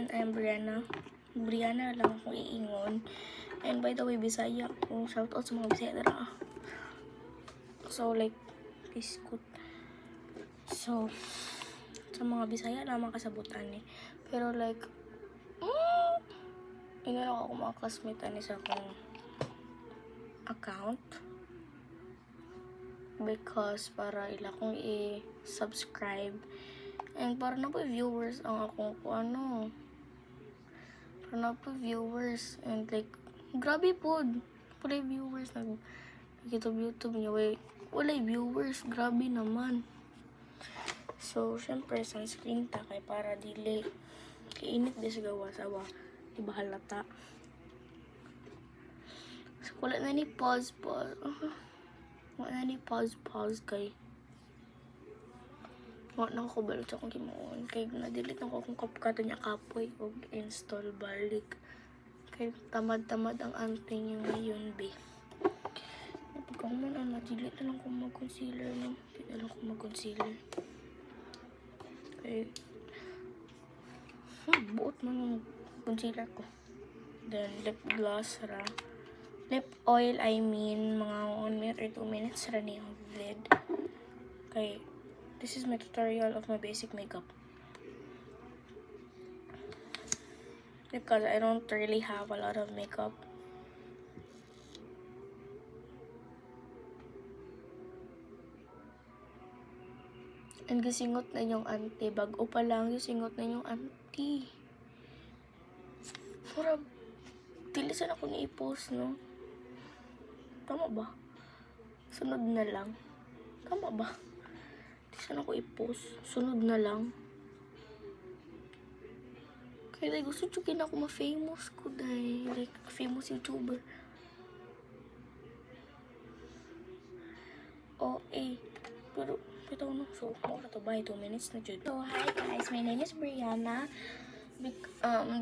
everyone, I'm Brianna. Brianna lang akong iingon. And by the way, Bisaya ko. Shout out sa mga Bisaya na. So like, biskut. So, sa mga Bisaya na makasabutan eh. Pero like, inano ako mga classmate ani sa akong account. Because para ila kong i-subscribe. And para na po viewers ang akong ano. Para na po viewers. And like, grabe po. Wala viewers. YouTube niya. Wala viewers. Grabe naman. So, syempre, sunscreen ta kay para dili. Kainit di sa gawa sawa. Di ba halata? So, wala na ni pause. Wala na ni pause kay. Wala na ako balik sa akong kimuon. Kay na-delete ako akong kapkata niya kapoy o install balik. Kay tamad-tamad ang ante niya ngayon, be. Pagka man, na-delete na lang kung mag-concealer, no? Hindi na lang kung mag-concealer. Kay, buot man yung concealer ko. Then, lip gloss, ra. Lip oil, I mean, mga 1 minute or 2 minutes, ra niya yung vid. Kay, this is my tutorial of my basic makeup. Because I don't really have a lot of makeup. And gisingot na yung auntie. Bago pa lang, gisingot na yung auntie. Para, tilisan ako ni i-post, no? Tama ba? Sunod na lang. Tama ba? Tilisan ako i-post. Sunod na lang. Kaya like, gusto chukin ako ma-famous ko dahil. Like, famous YouTuber. Pero, ito no. So, mukha to ba? 2 minutes na dyan. So, hi guys. My name is Brianna.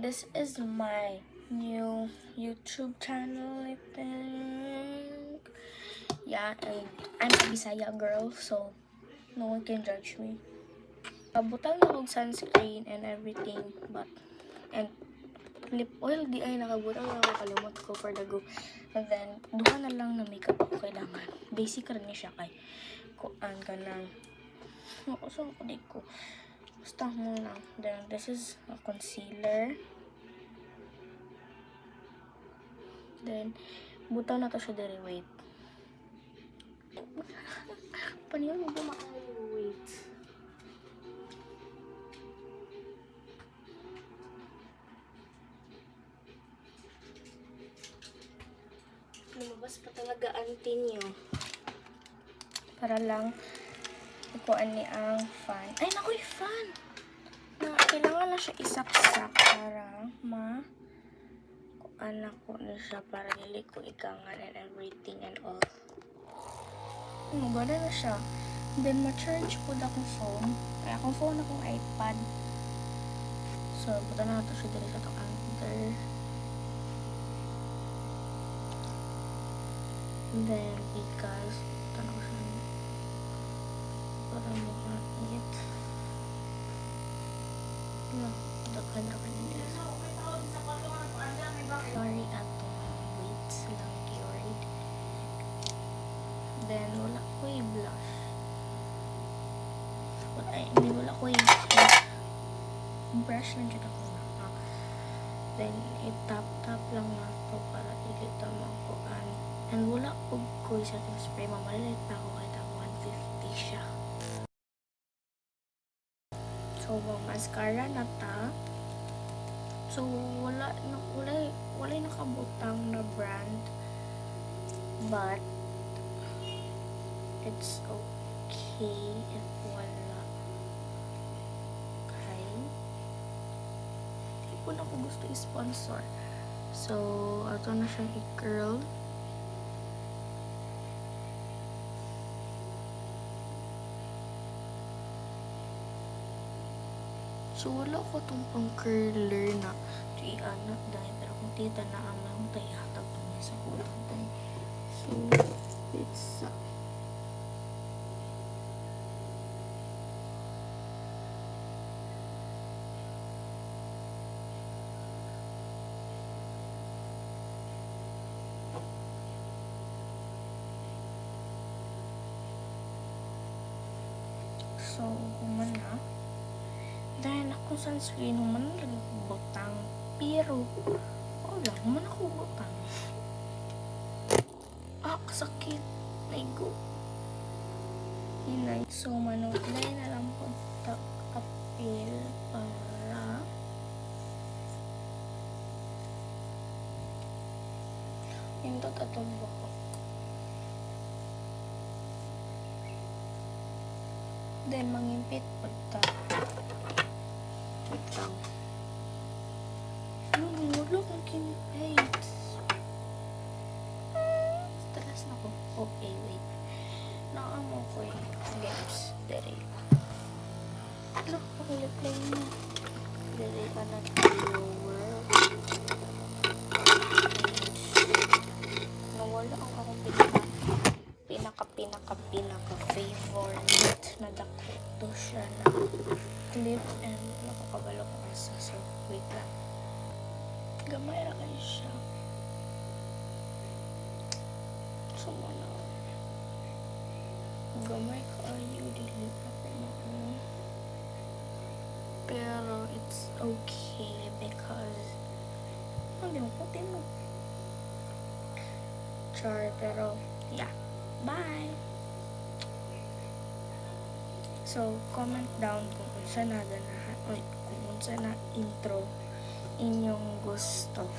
This is my new YouTube channel, I think. Yeah, and I'm a Bisaya girl, so no one can judge me. Butang na akong sunscreen and everything, and lip oil di ay nakabutang na ako, kalimot ko for the go. And then, duha na lang na makeup ako kailangan. Basic rin niya siya kay kuan ka na. Saan ko di ko. Basta muna. Then, this is a concealer. Then, butang na to siya diri. Wait. Paano yun? Hindi wait. Lumabas pa talaga auntie niyo. Para lang ikuan ni ang fan. Ay, naku, yung fan! Kailangan na siya isaksak para kuan na ko na siya para dili ko ikangan and everything and all. Gana na siya. Then, ma-charge po na akong phone. Kaya akong phone akong iPad. So, buta na ito siya dili sa itong anchor. Then, because buta na ko siya para mukha it. No, daghan ra kanina. Sorry ato. Wait lang keyword. Then, wala ko i-blush. Wala ko i-brush lang dyan ako na. Then, i-tap-tap lang na ito para ilita mo ako. And wala ko setting spray. Mamalit na ako kahit ako 150 siya. So, mascara na ta. So, wala nakabutang na brand. But, it's okay if wala. Okay? Hindi ko na ako gusto i-sponsor. So, ito na siyang i-curl. So, wala ko itong pang-curler na i-anak dahil. Pero kung tita na ang lang tayo, hatag niya sa kulang tayo. So, it's So, human na. Dahil ako sunscreen, human na rin ako butang. Pero, wala, human ako butang. Kasakit. My God. Hinay. So, manuglay na lang po apil para nindot atong buko. Then, mangimpit po ito. Wait lang. Wala kong kinipit. Talas na ko. Okay, wait. Naamo ko yung lips. Dere. Look, pakilaplay mo. Dere ka na lower. Nawala ang akong pinaka favorite na dako. Ito siya na clip and nakakabalo ko asa. So, wait lang. Gamay na kayo siya. So, gamay kayo. Dili pa ko mo. Pero, it's okay because hindi mo putin mo. Char, pero, yeah. Bye! So, comment down kung unsa na ganahan, kung unsa na intro inyong gusto.